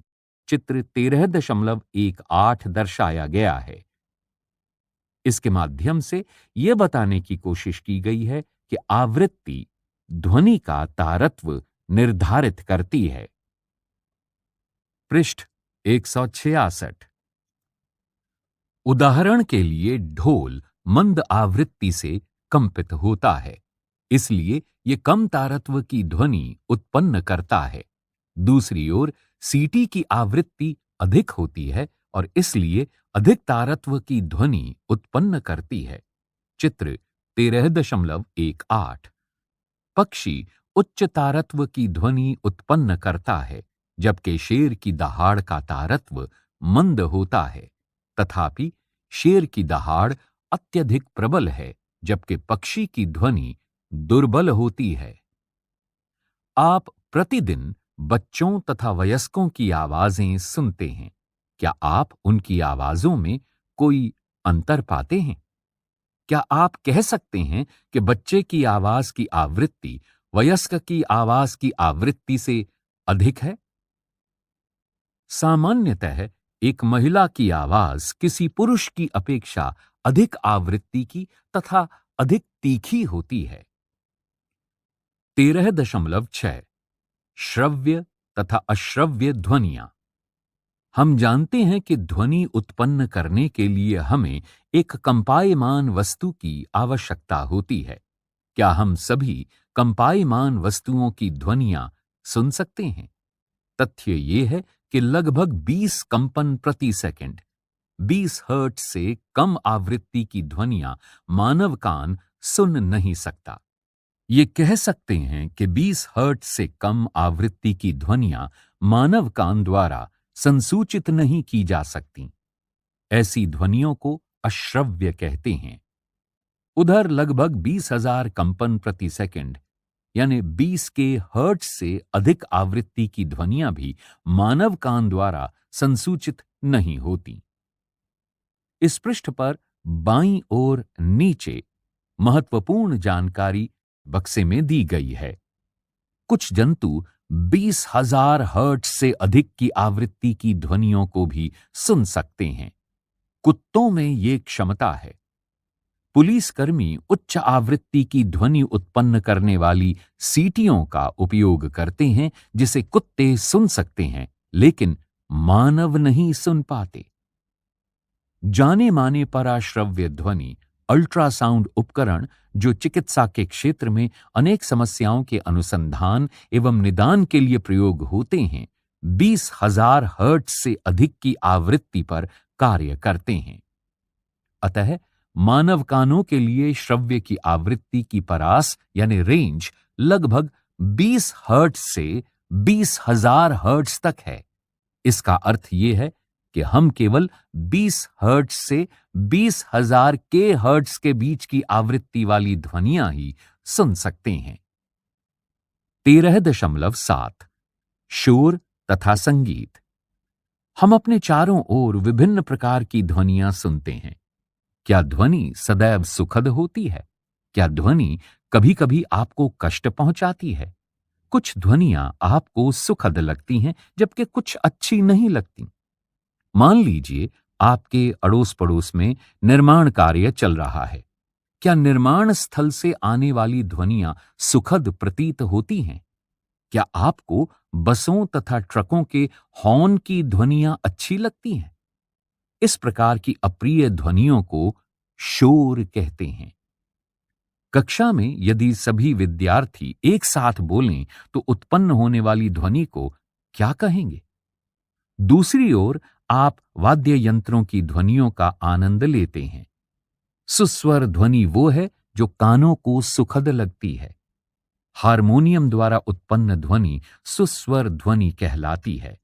चित्र 13.18 दर्शाया गया है। इसके माध्यम से यह बताने की कोशिश की गई है कि आवृत्ति ध्वनि का तारत्व निर्धारित करती है। पृष्ठ 166। उदाहरण के लिए ढोल मंद आवृत्ति से कंपित होता है, इसलिए यह कम तारत्व की ध्वनि उत्पन्न करता है। दूसरी ओर सीटी की आवृत्ति अधिक होती है और इसलिए अधिक तारत्व की ध्वनि उत्पन्न करती है। चित्र 13.18। पक्षी उच्च तारत्व की ध्वनि उत्पन्न करता है, जबकि शेर की दहाड़ का तारत्व मंद होता है। तथापि शेर की दहाड़ अत्यधिक प्रबल है, जबकि पक्षी की ध्वनि दुर्बल होती है। आप प्रतिदिन बच्चों तथा वयस्कों की आवाजें सुनते हैं। क्या आप उनकी आवाजों में कोई अंतर पाते हैं? क्या आप कह सकते हैं कि बच्चे की आवाज की आवृत्ति वयस्क की आवाज की आवृत्ति से अधिक है? सामान्यतः एक महिला की आवाज किसी पुरुष की अपेक्षा अधिक आवृत्ति की तथा अधिक तीखी होती है। 13.6 श्रव्य तथा अश्रव्य ध्वनियां। हम जानते हैं कि ध्वनि उत्पन्न करने के लिए हमें एक कंपायमान वस्तु की आवश्यकता होती है। क्या हम सभी कंपायमान वस्तुओं की ध्वनियां सुन सकते हैं? तथ्य यह है कि लगभग 20 कंपन प्रति सेकंड, 20 हर्ट्ज से कम आवृत्ति की ध्वनियां मानव कान सुन नहीं सकता। ये कह सकते हैं कि 20 हर्ट्ज से कम आवृत्ति की ध्वनियां मानव कान द्वारा संसूचित नहीं की जा सकती। ऐसी ध्वनियों को अश्रव्य कहते हैं। उधर लगभग 20,000 कंपन प्रति सेकंड यानी 20 के हर्ट्ज से अधिक आवृत्ति की ध्वनियां भी मानव कान द्वारा संसूचित नहीं होती। इस पृष्ठ पर बाईं ओर नीचे महत्वपूर्ण जानकारी बक्से में दी गई है। कुछ जंतु 20,000 हर्ट्ज से अधिक की आवृत्ति की ध्वनियों को भी सुन सकते हैं। कुत्तों में ये क्षमता है। पुलिसकर्मी उच्च आवृत्ति की ध्वनि उत्पन्न करने वाली सीटियों का उपयोग करते हैं, जिसे कुत्ते सुन सकते हैं, लेकिन मानव नहीं सुन पाते। जाने माने पराश्रव्य ध्वनि अल्ट्रासाउंड उपकरण, जो चिकित्सा के क्षेत्र में अनेक समस्याओं के अनुसंधान एवं निदान के लिए प्रयोग होते हैं, 20,000 हर्ट्ज से अधिक की आवृत्ति पर कार्य करते हैं। अतः मानव कानों के लिए श्रव्य की आवृत्ति की परास यानी रेंज लगभग 20 हर्ट्ज से 20,000 हर्ट्ज तक है। इसका अर्थ यह है कि हम केवल 20 हर्ट्ज से 20,000 के हर्ट्ज के बीच की आवृत्ति वाली ध्वनियां ही सुन सकते हैं। 13.7 शोर तथा संगीत। हम अपने चारों ओर विभिन्न प्रकार की ध्वनियां सुनते हैं। क्या ध्वनि सदैव सुखद होती है? क्या ध्वनि कभी-कभी आपको कष्ट पहुंचाती है? कुछ ध्वनियां आपको सुखद लगती हैं, जबकि कुछ अच्छी नहीं लगती। मान लीजिए आपके अड़ोस पड़ोस में निर्माण कार्य चल रहा है। क्या निर्माण स्थल से आने वाली ध्वनियां सुखद प्रतीत होती हैं? क्या आपको बसों तथा ट्रकों के हॉर्न की ध्वनियां अच्छी लगती हैं? इस प्रकार की अप्रिय ध्वनियों को शोर कहते हैं। कक्षा में यदि सभी विद्यार्थी एक साथ बोलें तो उत्पन्न होने वाली ध्वनि को क्या कहेंगे? दूसरी ओर आप वाद्य यंत्रों की ध्वनियों का आनंद लेते हैं। सुस्वर ध्वनि वो है जो कानों को सुखद लगती है। हारमोनियम द्वारा उत्पन्न ध्वनि सुस्वर ध्वनि कहलाती है।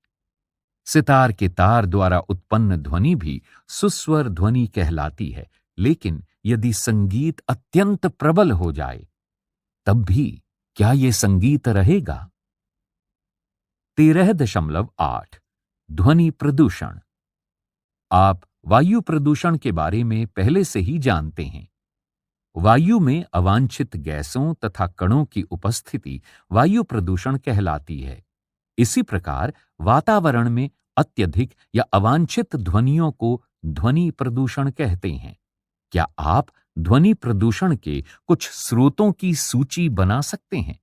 सितार के तार द्वारा उत्पन्न ध्वनि भी सुस्वर ध्वनि कहलाती है। लेकिन यदि संगीत अत्यंत प्रबल हो जाए, तब भी क्या यह संगीत रहेगा? 13.8 ध्वनि प्रदूषण। आप वायु प्रदूषण के बारे में पहले से ही जानते हैं। वायु में अवांछित गैसों तथा कणों की उपस्थिति वायु प्रदूषण कहलाती है। इसी प्रकार वातावरण में अत्यधिक या अवांछित ध्वनियों को ध्वनि प्रदूषण कहते हैं। क्या आप ध्वनि प्रदूषण के कुछ स्रोतों की सूची बना सकते हैं?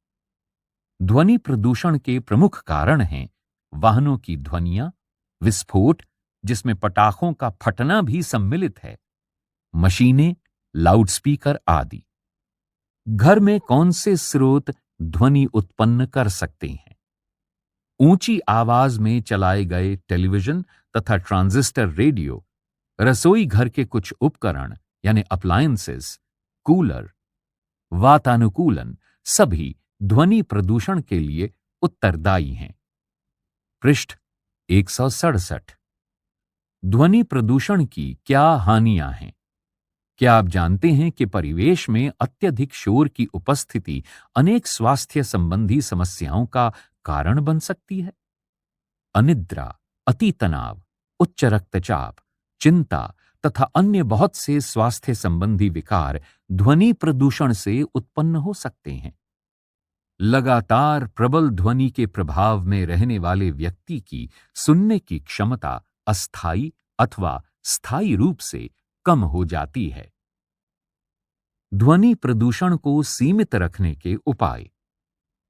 ध्वनि प्रदूषण के प्रमुख कारण हैं वाहनों की ध्वनियां, विस्फोट जिसमें पटाखों का फटना भी सम्मिलित है, मशीनें, लाउडस्पीकर आदि। घर में कौन से स्रोत ध्वनि उत्पन्न कर सकते हैं? ऊंची आवाज में चलाए गए टेलीविजन तथा ट्रांजिस्टर रेडियो, रसोई घर के कुछ उपकरण यानी अप्लायंसेस, कूलर, वातानुकूलन सभी ध्वनि प्रदूषण के लिए उत्तरदायी हैं। पृष्ठ 167। ध्वनि प्रदूषण की क्या हानियां हैं? क्या आप जानते हैं कि परिवेश में अत्यधिक शोर की उपस्थिति अनेक स्वास्थ्य संबंधी समस्याओं का कारण बन सकती है? अनिद्रा, अति तनाव, उच्च रक्तचाप, चिंता तथा अन्य बहुत से स्वास्थ्य संबंधी विकार ध्वनि प्रदूषण से उत्पन्न हो सकते हैं। लगातार प्रबल ध्वनि के प्रभाव में रहने वाले व्यक्ति की सुनने की क्षमता अस्थायी अथवा स्थायी रूप से कम हो जाती है। ध्वनि प्रदूषण को सीमित रखने के उपाय।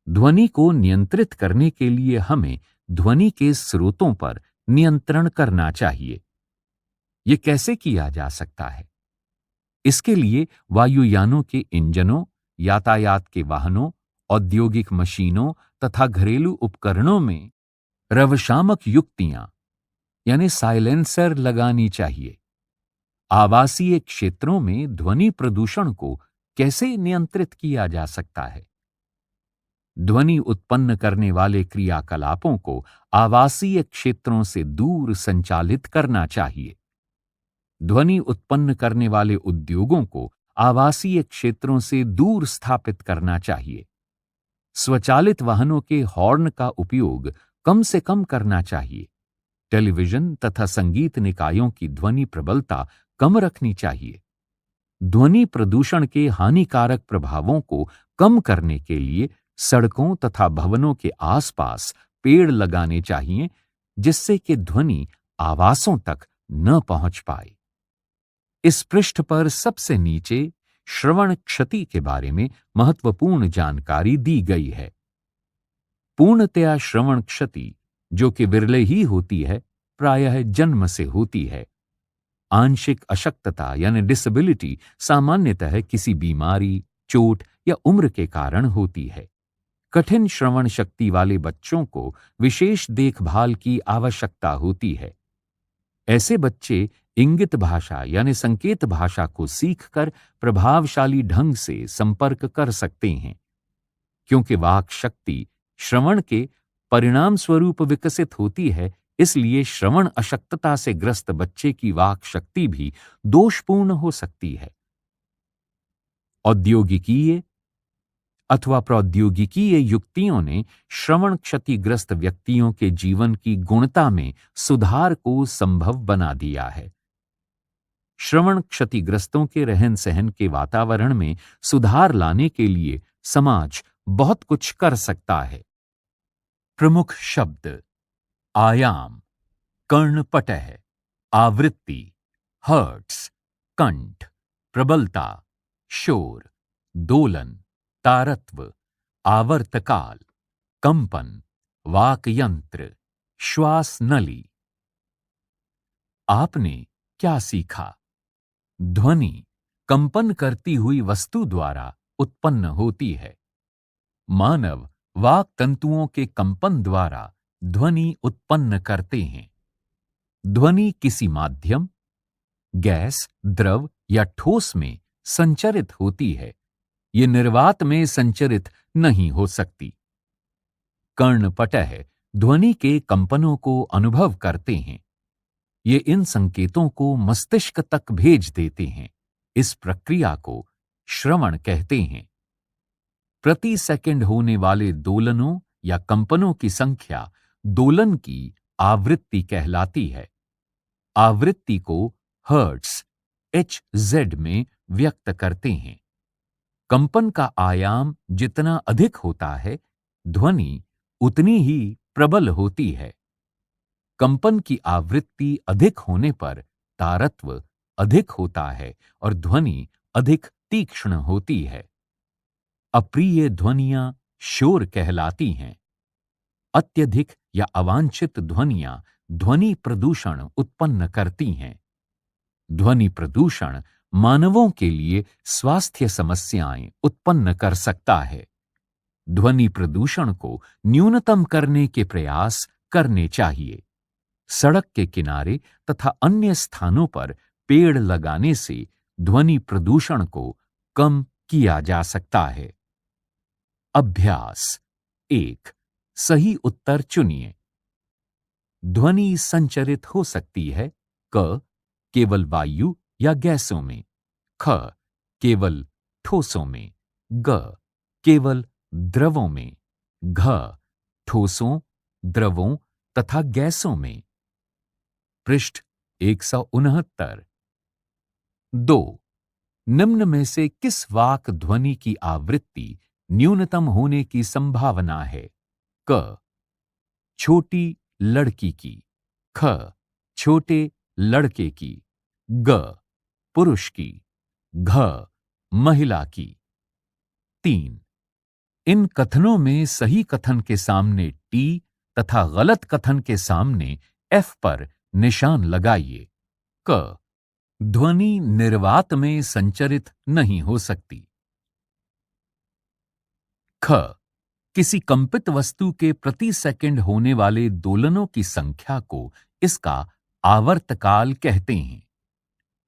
ध्वनि को नियंत्रित करने के लिए हमें ध्वनि के स्रोतों पर नियंत्रण करना चाहिए। यह कैसे किया जा सकता है? इसके लिए वायुयानों के इंजनों, यातायात के वाहनों, औद्योगिक मशीनों तथा घरेलू उपकरणों में रवशामक युक्तियां यानी साइलेंसर लगानी चाहिए। आवासीय क्षेत्रों में ध्वनि प्रदूषण को कैसे नियंत्रित किया जा सकता है? ध्वनि उत्पन्न करने वाले क्रियाकलापों को आवासीय क्षेत्रों से दूर संचालित करना चाहिए। ध्वनि उत्पन्न करने वाले उद्योगों को आवासीय क्षेत्रों से दूर स्थापित करना चाहिए। स्वचालित वाहनों के हॉर्न का उपयोग कम से कम करना चाहिए। टेलीविजन तथा संगीत निकायों की ध्वनि प्रबलता कम रखनी चाहिए। ध्वनि प्रदूषण के हानिकारक प्रभावों को कम करने के लिए सड़कों तथा भवनों के आसपास पेड़ लगाने चाहिए, जिससे कि ध्वनि आवासों तक न पहुंच पाए। इस पृष्ठ पर सबसे नीचे श्रवण क्षति के बारे में महत्वपूर्ण जानकारी दी गई है। पूर्णतया श्रवण क्षति, जो कि विरले ही होती है, प्रायः जन्म से होती है। आंशिक अशक्तता यानी डिसेबिलिटी सामान्यतः किसी बीमारी, चोट या उम्र के कारण होती है। कठिन श्रवण शक्ति वाले बच्चों को विशेष देखभाल की आवश्यकता होती है। ऐसे बच्चे इंगित भाषा यानी संकेत भाषा को सीखकर प्रभावशाली ढंग से संपर्क कर सकते हैं। क्योंकि वाक शक्ति श्रवण के परिणाम स्वरूप विकसित होती है, इसलिए श्रवण अशक्तता से ग्रस्त बच्चे की वाक शक्ति भी दोषपूर्ण हो सकती है। औद्योगिकीय अथवा प्रौद्योगिकीय युक्तियों ने श्रवण क्षतिग्रस्त व्यक्तियों के जीवन की गुणता में सुधार को संभव बना दिया है। श्रवण क्षतिग्रस्तों के रहन सहन के वातावरण में सुधार लाने के लिए समाज बहुत कुछ कर सकता है। प्रमुख शब्द: आयाम, कर्णपटह, आवृत्ति, हर्ट्ज, कंठ, प्रबलता, शोर, दोलन, तारत्व, आवर्तकाल, कंपन, वाक यंत्र, श्वास नली। आपने क्या सीखा? ध्वनि कंपन करती हुई वस्तु द्वारा उत्पन्न होती है। मानव वाक तंतुओं के कंपन द्वारा ध्वनि उत्पन्न करते हैं। ध्वनि किसी माध्यम, गैस, द्रव या ठोस में संचरित होती है। ये निर्वात में संचरित नहीं हो सकती। कर्णपटह ध्वनि के कंपनों को अनुभव करते हैं। ये इन संकेतों को मस्तिष्क तक भेज देते हैं। इस प्रक्रिया को श्रवण कहते हैं। प्रति सेकंड होने वाले दोलनों या कंपनों की संख्या दोलन की आवृत्ति कहलाती है। आवृत्ति को हर्ट्ज HZ में व्यक्त करते हैं। कंपन का आयाम जितना अधिक होता है, ध्वनि उतनी ही प्रबल होती है। कंपन की आवृत्ति अधिक होने पर तारत्व अधिक होता है और ध्वनि अधिक तीक्ष्ण होती है। अप्रिय ध्वनियां शोर कहलाती हैं। अत्यधिक या अवांछित ध्वनियां ध्वनि प्रदूषण उत्पन्न करती हैं। ध्वनि प्रदूषण मानवों के लिए स्वास्थ्य समस्याएं उत्पन्न कर सकता है। ध्वनि प्रदूषण को न्यूनतम करने के प्रयास करने चाहिए। सड़क के किनारे तथा अन्य स्थानों पर पेड़ लगाने से ध्वनि प्रदूषण को कम किया जा सकता है। अभ्यास 1। सही उत्तर चुनिए। ध्वनि संचरित हो सकती है। क केवल वायु या गैसों में। ख केवल ठोसों में। ग केवल द्रवों में। घ ठोसों, द्रवों तथा गैसों में। पृष्ठ 169। 2। निम्न में से किस वाक ध्वनि की आवृत्ति न्यूनतम होने की संभावना है? क छोटी लड़की की। ख छोटे लड़के की। ग पुरुष की। घ महिला की। 3। इन कथनों में सही कथन के सामने टी तथा गलत कथन के सामने एफ पर निशान लगाइए। क ध्वनि निर्वात में संचरित नहीं हो सकती। ख किसी कंपित वस्तु के प्रति सेकंड होने वाले दोलनों की संख्या को इसका आवर्तकाल कहते हैं।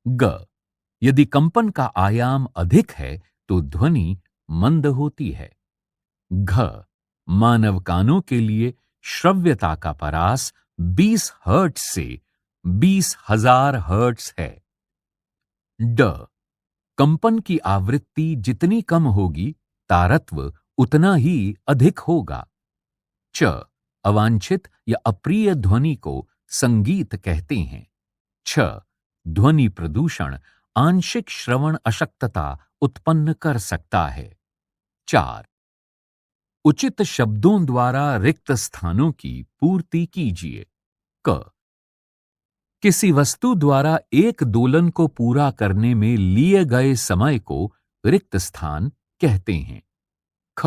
ग यदि कंपन का आयाम अधिक है तो ध्वनि मंद होती है। घ मानव कानों के लिए श्रव्यता का परास 20 हर्ट्ज से 20,000 हर्ट्ज है। ड कंपन की आवृत्ति जितनी कम होगी तारत्व उतना ही अधिक होगा। च अवांछित या अप्रिय ध्वनि को संगीत कहते हैं। छ ध्वनि प्रदूषण आंशिक श्रवण अशक्तता उत्पन्न कर सकता है। 4 उचित शब्दों द्वारा रिक्त स्थानों की पूर्ति कीजिए। क किसी वस्तु द्वारा एक दोलन को पूरा करने में लिए गए समय को रिक्त स्थान कहते हैं। ख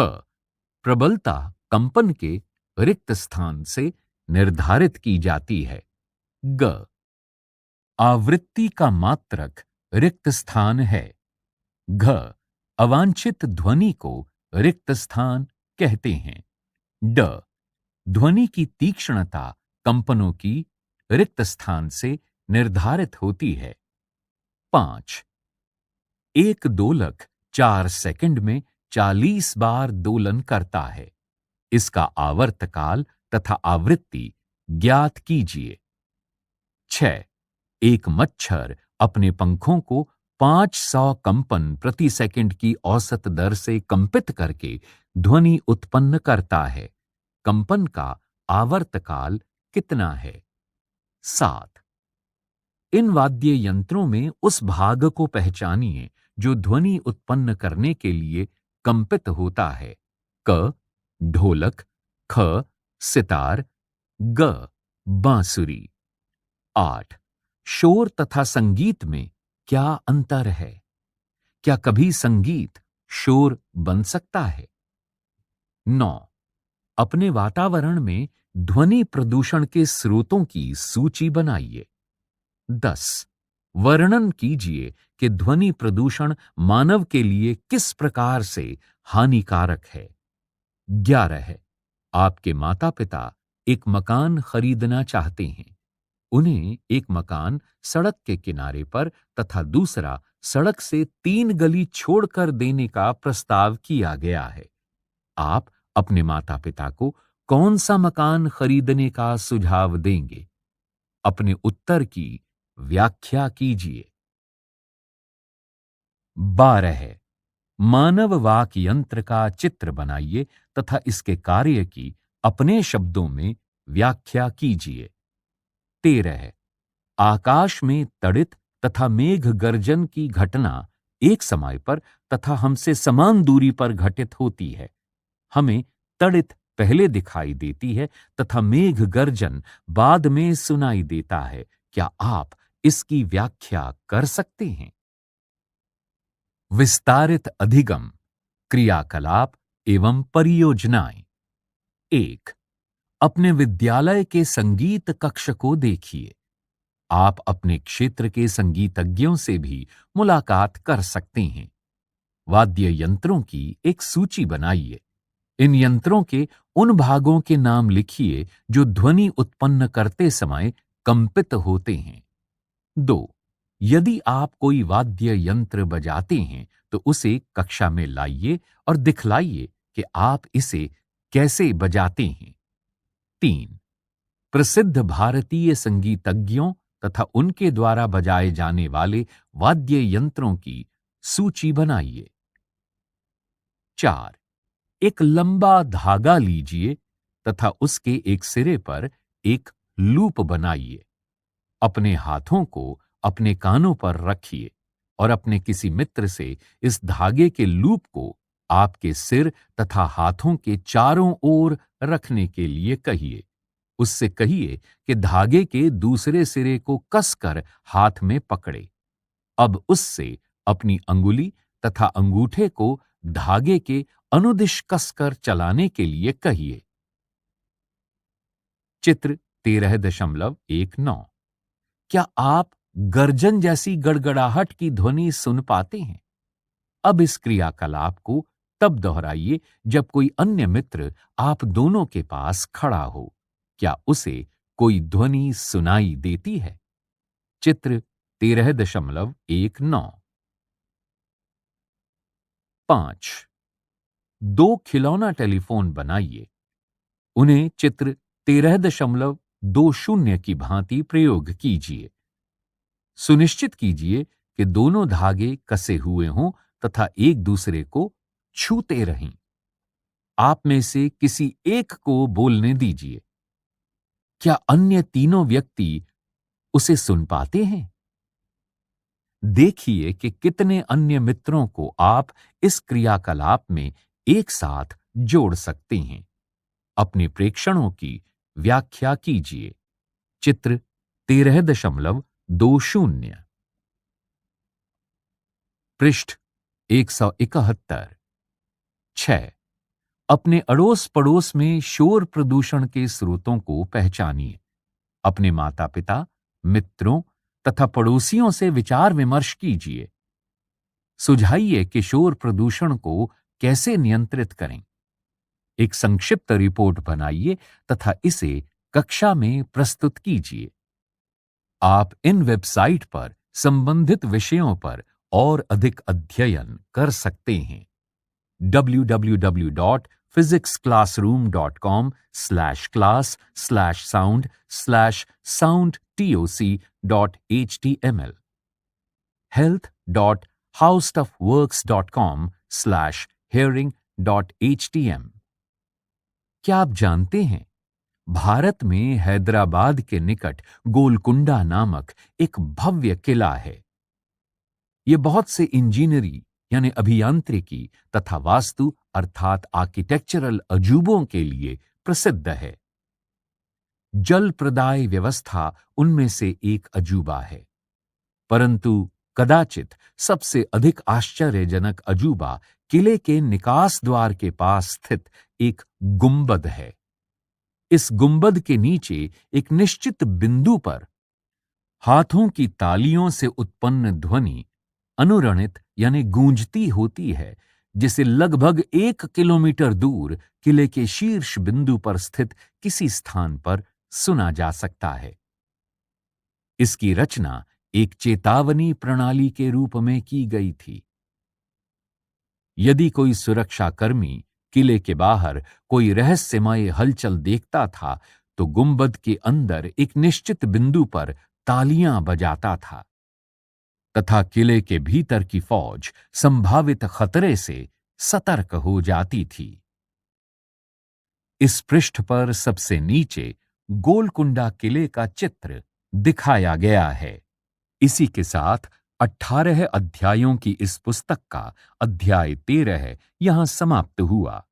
प्रबलता कंपन के रिक्त स्थान से निर्धारित की जाती है। ग आवृत्ति का मात्रक रिक्त स्थान है। घ अवांछित ध्वनि को रिक्त स्थान कहते हैं। ड ध्वनि की तीक्ष्णता कंपनों की रिक्त स्थान से निर्धारित होती है। 5 एक दोलक 4 सेकंड में 40 बार दोलन करता है। इसका आवर्तकाल तथा आवृत्ति ज्ञात कीजिए। 6 एक मच्छर अपने पंखों को 500 कंपन प्रति सेकंड की औसत दर से कंपित करके ध्वनि उत्पन्न करता है। कंपन का आवर्तकाल कितना है? 7 इन वाद्य यंत्रों में उस भाग को पहचानिए जो ध्वनि उत्पन्न करने के लिए कंपित होता है। क ढोलक। ख सितार। ग बांसुरी। 8 शोर तथा संगीत में क्या अंतर है? क्या कभी संगीत शोर बन सकता है? 9 अपने वातावरण में ध्वनि प्रदूषण के स्रोतों की सूची बनाइए। 10 वर्णन कीजिए कि ध्वनि प्रदूषण मानव के लिए किस प्रकार से हानिकारक है। 11 आपके माता पिता एक मकान खरीदना चाहते हैं। उन्हें एक मकान सड़क के किनारे पर तथा दूसरा सड़क से 3 गली छोड़कर देने का प्रस्ताव किया गया है। आप अपने माता पिता को कौन सा मकान खरीदने का सुझाव देंगे? अपने उत्तर की व्याख्या कीजिए। 12 मानव वाक यंत्र का चित्र बनाइए तथा इसके कार्य की अपने शब्दों में व्याख्या कीजिए। 13 आकाश में तड़ित तथा मेघ गर्जन की घटना एक समय पर तथा हमसे समान दूरी पर घटित होती है। हमें तड़ित पहले दिखाई देती है तथा मेघ गर्जन बाद में सुनाई देता है। क्या आप इसकी व्याख्या कर सकते हैं? विस्तारित अधिगम, क्रियाकलाप एवं परियोजनाएं। 1. अपने विद्यालय के संगीत कक्ष को देखिए। आप अपने क्षेत्र के संगीतज्ञों से भी मुलाकात कर सकते हैं। वाद्य यंत्रों की एक सूची बनाइए। इन यंत्रों के उन भागों के नाम लिखिए जो ध्वनि उत्पन्न करते समय कंपित होते हैं। 2. यदि आप कोई वाद्य यंत्र बजाते हैं तो उसे कक्षा में लाइए और दिखलाइए कि आप इसे कैसे बजाते हैं। 3. प्रसिद्ध भारतीय संगीतज्ञों तथा उनके द्वारा बजाए जाने वाले वाद्य यंत्रों की सूची बनाइए। 4. एक लंबा धागा लीजिए तथा उसके एक सिरे पर एक लूप बनाइए। अपने हाथों को अपने कानों पर रखिए और अपने किसी मित्र से इस धागे के लूप को आपके सिर तथा हाथों के चारों ओर रखने के लिए कहिए। उससे कहिए कि धागे के दूसरे सिरे को कसकर हाथ में पकड़े। अब उससे अपनी अंगुली तथा अंगूठे को धागे के अनुदिश कसकर चलाने के लिए कहिए। चित्र 13.19। क्या आप गर्जन जैसी गड़गड़ाहट की ध्वनि सुन पाते हैं? अब इस क्रियाकलाप को तब दोहराइए जब कोई अन्य मित्र आप दोनों के पास खड़ा हो। क्या उसे कोई ध्वनि सुनाई देती है? चित्र 13.19। 5. 2 खिलौना टेलीफोन बनाइए। उन्हें चित्र 13.20 की भांति प्रयोग कीजिए। सुनिश्चित कीजिए कि दोनों धागे कसे हुए हों तथा एक दूसरे को छूते रहें। आप में से किसी एक को बोलने दीजिए। क्या अन्य तीनों व्यक्ति उसे सुन पाते हैं? देखिए कि कितने अन्य मित्रों को आप इस क्रियाकलाप में एक साथ जोड़ सकते हैं। अपने प्रेक्षणों की व्याख्या कीजिए। चित्र 13.20। पृष्ठ 171। 6. अपने अड़ोस पड़ोस में शोर प्रदूषण के स्रोतों को पहचानिए। अपने माता पिता, मित्रों तथा पड़ोसियों से विचार विमर्श कीजिए। सुझाइए कि शोर प्रदूषण को कैसे नियंत्रित करें। एक संक्षिप्त रिपोर्ट बनाइए तथा इसे कक्षा में प्रस्तुत कीजिए। आप इन वेबसाइट पर संबंधित विषयों पर और अधिक अध्ययन कर सकते हैं। www.physicsclassroom.com/class/soundtoc.html health.howstuffworks.com/hearing.htm। क्या आप जानते हैं, भारत में हैदराबाद के निकट गोलकुंडा नामक एक भव्य किला है। यह बहुत से इंजीनियरी यानी अभियांत्रिकी तथा वास्तु अर्थात आर्किटेक्चरल अजूबों के लिए प्रसिद्ध है। जल प्रदाय व्यवस्था उनमें से एक अजूबा है, परंतु कदाचित सबसे अधिक आश्चर्यजनक अजूबा किले के निकास द्वार के पास स्थित एक गुंबद है। इस गुंबद के नीचे एक निश्चित बिंदु पर हाथों की तालियों से उत्पन्न ध्वनि अनुरणित यानी गूंजती होती है, जिसे लगभग 1 किलोमीटर दूर किले के शीर्ष बिंदु पर स्थित किसी स्थान पर सुना जा सकता है। इसकी रचना एक चेतावनी प्रणाली के रूप में की गई थी। यदि कोई सुरक्षाकर्मी किले के बाहर कोई रहस्यमय हलचल देखता था तो गुंबद के अंदर एक निश्चित बिंदु पर तालियां बजाता था तथा किले के भीतर की फौज संभावित खतरे से सतर्क हो जाती थी। इस पृष्ठ पर सबसे नीचे गोलकुंडा किले का चित्र दिखाया गया है। इसी के साथ 18 अध्यायों की इस पुस्तक का अध्याय 13 यहां समाप्त हुआ।